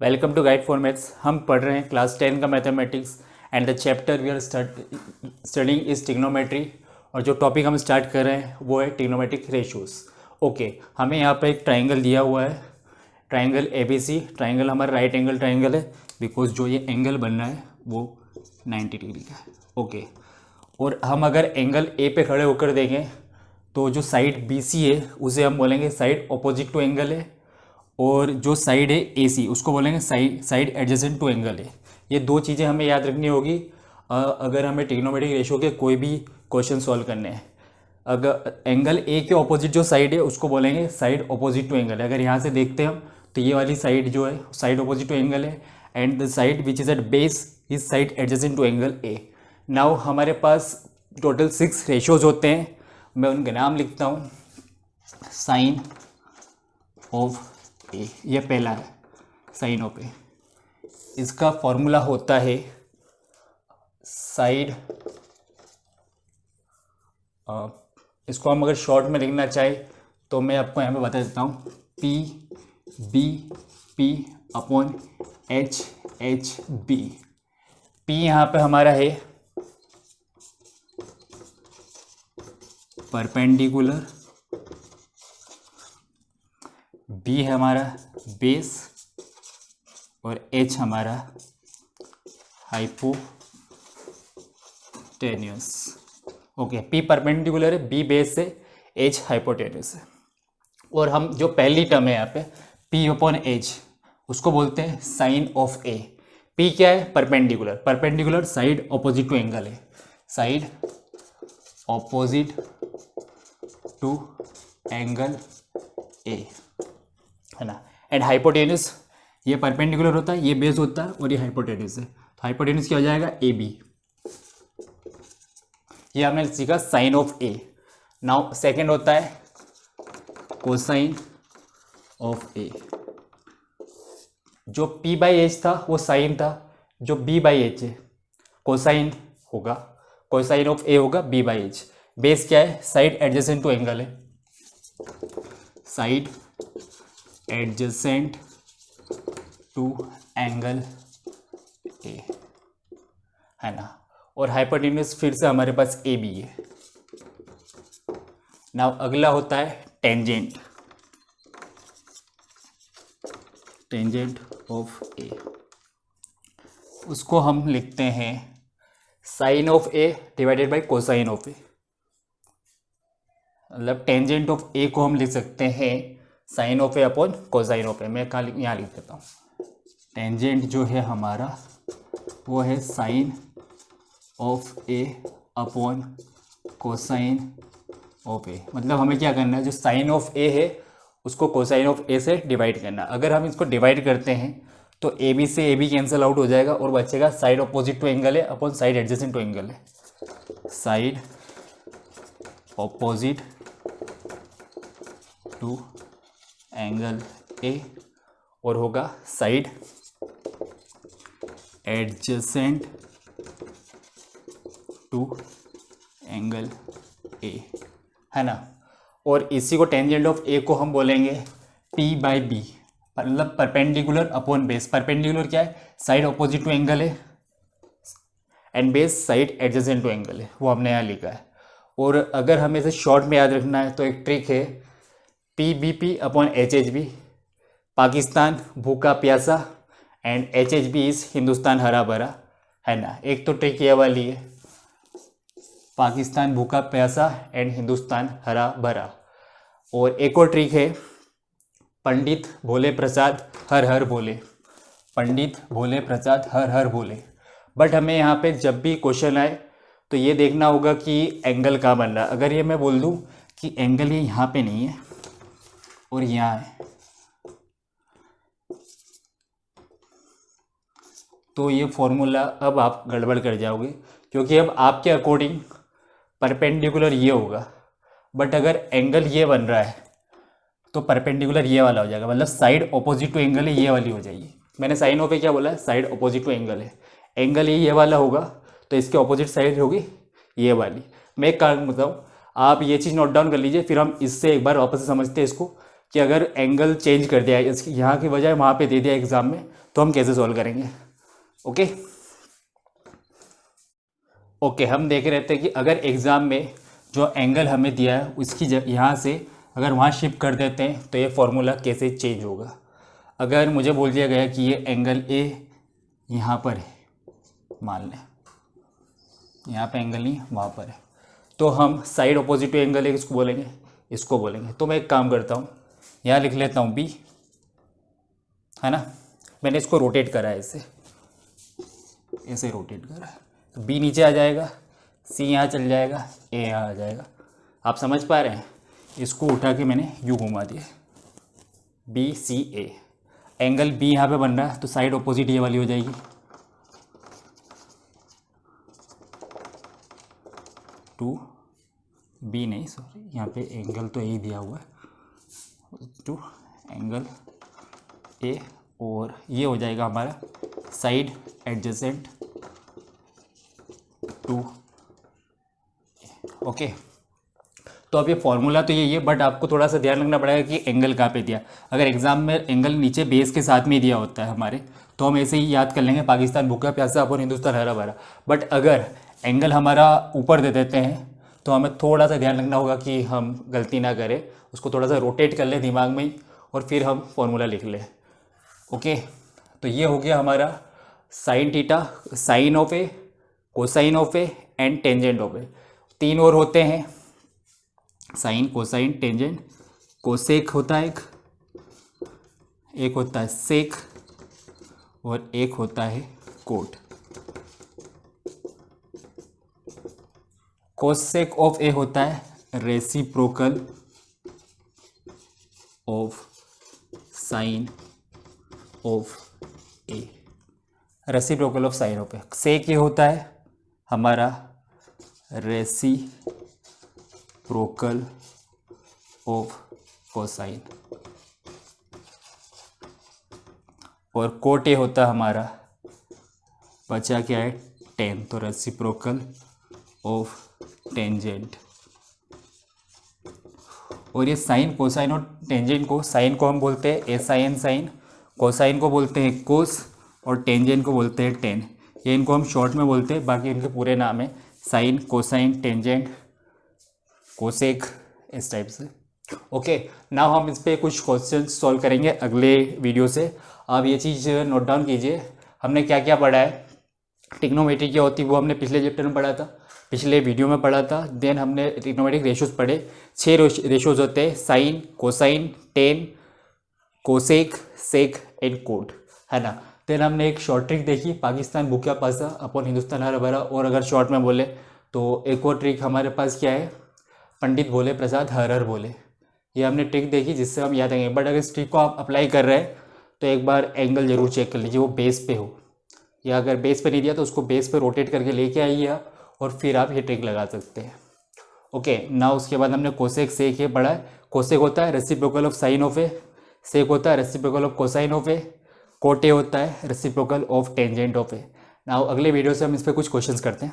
Welcome to guide for maths. हम पढ़ रहे हैं क्लास 10 का mathematics and the chapter we are studying is trigonometry. और जो टॉपिक हम स्टार्ट कर रहे हैं वो है ट्रिग्नोमेट्रिक रेशियोज। ओके, हमें यहाँ पे एक ट्राइंगल दिया हुआ है, ट्राइंगल ABC। ट्राइंगल हमारा राइट एंगल ट्राइंगल है बिकॉज जो ये एंगल बन रहा है वो 90 डिग्री का है। ओके, और हम अगर एंगल ए पे खड़े होकर देखें तो जो साइड BC है उसे हम बोलेंगे साइड ऑपोजिट टू एंगल है, और जो साइड है AC उसको बोलेंगे साइड एडजेसेंट टू एंगल है। ये दो चीज़ें हमें याद रखनी होगी अगर हमें ट्रिग्नोमेट्रिक रेशियो के कोई भी क्वेश्चन सॉल्व करने हैं। अगर एंगल ए के ऑपोजिट जो साइड है उसको बोलेंगे साइड ऑपोजिट टू एंगल है। अगर यहाँ से देखते हैं हम तो ये वाली साइड जो है साइड ऑपोजिट टू एंगल है, and the side which is at base is side adjacent to angle A. Now हमारे पास टोटल 6 रेशियोज होते हैं, मैं उनके नाम लिखता हूँ। साइन ऑफ ए, ये पहला है साइन ऑफ ए। इसका फॉर्मूला होता है साइड, इसको हम अगर शॉर्ट में लिखना चाहे तो मैं आपको यहाँ पे बता देता हूँ, PBP अपॉन HHB। P यहाँ पे हमारा है परपेंडिकुलर, B है हमारा बेस, और H हमारा हाइपोटेन्यूस। ओके, P परपेंडिकुलर है, B बेस है, H हाइपोटेन्यूस है। और हम जो पहली टर्म है यहाँ पे P अपॉन H उसको बोलते हैं साइन ऑफ ए। P क्या है? Perpendicular, perpendicular side opposite to angle है, side opposite to angle A, है ना। एंड हाइपोटेन्यूस, ये परपेंडिकुलर होता है, ये बेस होता है, और ये हाइपोटेन्यूस है। तो हाइपोटेन्यूस क्या हो जाएगा? AB। ये हमने सीखा sine of A. Now second होता है कोसाइन ऑफ ए। जो P बाई H था वो साइन था, जो B बाई H है कोसाइन होगा, कोसाइन ऑफ ए होगा B बाई H। बेस क्या है? साइड एडजेसेंट टू एंगल है, side adjacent to angle A, है ना। और हाइपोटेन्यूस फिर से हमारे पास AB है। नाउ अगला होता है टेंजेंट, टेंजेंट ऑफ ए। उसको हम लिखते हैं sine of A divided by cosine of A. मतलब टेंजेंट ऑफ ए को हम लिख सकते हैं sine of A upon cosine of A. मैं यहाँ लिख देता हूँ, टेंजेंट जो है हमारा वो है sine of A upon cosine of A. मतलब हमें क्या करना है, जो साइन ऑफ ए है उसको कोसाइन ऑफ ए से डिवाइड करना। अगर हम इसको डिवाइड करते हैं तो AB से AB कैंसिल आउट हो जाएगा और बचेगा साइड ऑपोजिट टू एंगल है upon side adjacent to angle है, side opposite to angle A, और होगा side adjacent to angle A, है ना। और इसी को टेंजेंट ऑफ ए को हम बोलेंगे P बाई B, मतलब परपेंडिकुलर अपॉन बेस। परपेंडिकुलर क्या है? साइड ऑपोजिट टू एंगल है, and base side adjacent to angle है, वो हमने यहाँ लिखा है। और अगर हमें इसे शॉर्ट में याद रखना है तो एक ट्रिक है PBP अपॉन HHB, पाकिस्तान भूखा प्यासा, एंड HHB इज हिंदुस्तान हरा भरा, है ना। एक तो ट्रिक ये वाली है, पाकिस्तान भूखा प्यासा एंड हिंदुस्तान हरा भरा। और एक और ट्रिक है पंडित भोले प्रसाद हर हर बोले, पंडित भोले प्रसाद हर हर बोले। बट हमें यहाँ पे जब भी क्वेश्चन आए तो ये देखना होगा कि एंगल कहाँ बन रहा है। अगर ये मैं बोल दूँ कि एंगल ये यहाँ पे नहीं है और यहाँ है तो ये फॉर्मूला अब आप गड़बड़ कर जाओगे, क्योंकि अब आपके अकॉर्डिंग परपेंडिकुलर ये होगा, बट अगर एंगल ये बन रहा है तो परपेंडिकुलर ये वाला हो जाएगा। मतलब साइड ऑपोजिट टू एंगल है, ये वाली हो जाएगी। मैंने साइन ऑफ ए क्या बोला है? साइड ऑपोजिट टू एंगल है, एंगल ये वाला होगा तो इसके ऑपोजिट साइड होगी ये वाली। मैं एक कारण बताऊँ, आप ये चीज़ नोट डाउन कर लीजिए, फिर हम इससे एक बार वापस से समझते हैं इसको कि अगर एंगल चेंज कर दिया इसकी यहाँ की बजाय वहाँ पे दे दिया एग्ज़ाम में, तो हम कैसे सॉल्व करेंगे। ओके ओके हम देख रहे थे कि अगर एग्ज़ाम में जो एंगल हमें दिया है उसकी यहाँ से अगर वहाँ शिफ्ट कर देते हैं तो ये फॉर्मूला कैसे चेंज होगा। अगर मुझे बोल दिया गया कि ये एंगल ए यहाँ पर है, मान लें यहाँ पे एंगल नहीं वहाँ पर है, तो हम साइड अपोजिट एंगल है इसको बोलेंगे, इसको बोलेंगे। तो मैं एक काम करता हूँ, यहाँ लिख लेता हूँ बी, है ना, मैंने इसको रोटेट करा है, ऐसे रोटेट करा है, तो बी नीचे आ जाएगा, सी यहाँ चल जाएगा, ए यहाँ आ जाएगा। आप समझ पा रहे हैं, इसको उठा के मैंने यू घुमा दिया, बी सी ए, एंगल बी यहाँ पे बन रहा है तो साइड ऑपोजिट ये वाली हो जाएगी, टू बी नहीं सॉरी यहाँ पे एंगल तो ए दिया हुआ है, टू एंगल ए, और ये हो जाएगा हमारा साइड एडजेसेंट टू। ओके तो अब ये फॉर्मूला तो यही है, बट आपको थोड़ा सा ध्यान रखना पड़ेगा कि एंगल कहाँ पे दिया। अगर एग्जाम में एंगल नीचे बेस के साथ में दिया होता है हमारे, तो हम ऐसे ही याद कर लेंगे, पाकिस्तान भूखा प्यासा अपन हिंदुस्तान हरा भरा। बट अगर एंगल हमारा ऊपर दे देते हैं तो हमें थोड़ा सा ध्यान रखना होगा कि हम गलती ना करें, उसको थोड़ा सा रोटेट कर लें दिमाग में ही और फिर हम फॉर्मूला लिख लें। ओके तो ये हो गया हमारा sine theta, sine of A, cosine of A and tangent of A. तीन और होते हैं, साइन कोसाइन टेंजेंट, कोसेक होता है एक होता है सेक और एक होता है कोट। कोसेक ऑफ ए होता है reciprocal of sine of A, reciprocal of sine of A. Sec ये होता है हमारा रेसिप्रोकल ऑफ कोसाइन, और कोट ये होता है हमारा, बचा क्या है टेन, तो रेसिप्रोकल ऑफ टेंजेंट। और ये साइन कोसाइन और टेंजेंट को, साइन को हम बोलते हैं एसाइन साइन, कोसाइन को बोलते हैं कोस और टेंजेंट को बोलते हैं टेन। ये इनको हम शॉर्ट में बोलते हैं, बाकी इनके पूरे नाम है साइन कोसाइन टेंजेंट कोसेक, इस टाइप से। ओके नाउ हम इस पर कुछ क्वेश्चन सॉल्व करेंगे अगले वीडियो से। आप ये चीज़ नोट डाउन कीजिए, हमने क्या क्या पढ़ा है। ट्रिग्नोमेट्री क्या होती है वो हमने पिछले चैप्टर में पढ़ा था, पिछले वीडियो में पढ़ा था। देन हमने ट्रिग्नोमेट्रिक रेशियोज पढ़े, 6 रेशियोज होते हैं, sine cosine tan cosec sec and cot, है ना। देन हमने एक शॉर्ट ट्रिक देखी, पाकिस्तान भूखा प्यासा अपन हिंदुस्तान हरा भरा। और अगर शॉर्ट में बोले तो एक और ट्रिक हमारे पास क्या है, पंडित भोले प्रसाद हर हर बोले। ये हमने ट्रिक देखी जिससे हम याद आएंगे। बट अगर इस ट्रिक को आप अप्लाई कर रहे हैं तो एक बार एंगल जरूर चेक कर लीजिए वो बेस पे हो, या अगर बेस पे नहीं दिया तो उसको बेस पे रोटेट करके लेके आइए और फिर आप ये ट्रिक लगा सकते हैं। ओके ना उसके बाद हमने कोसेक सेक ये पढ़ा है। कोसेक होता है reciprocal of sine of A, सेक होता है reciprocal of cosine of A, cot A होता है reciprocal of tangent of A. Now अगले वीडियो से हम इस पर कुछ क्वेश्चंस करते हैं।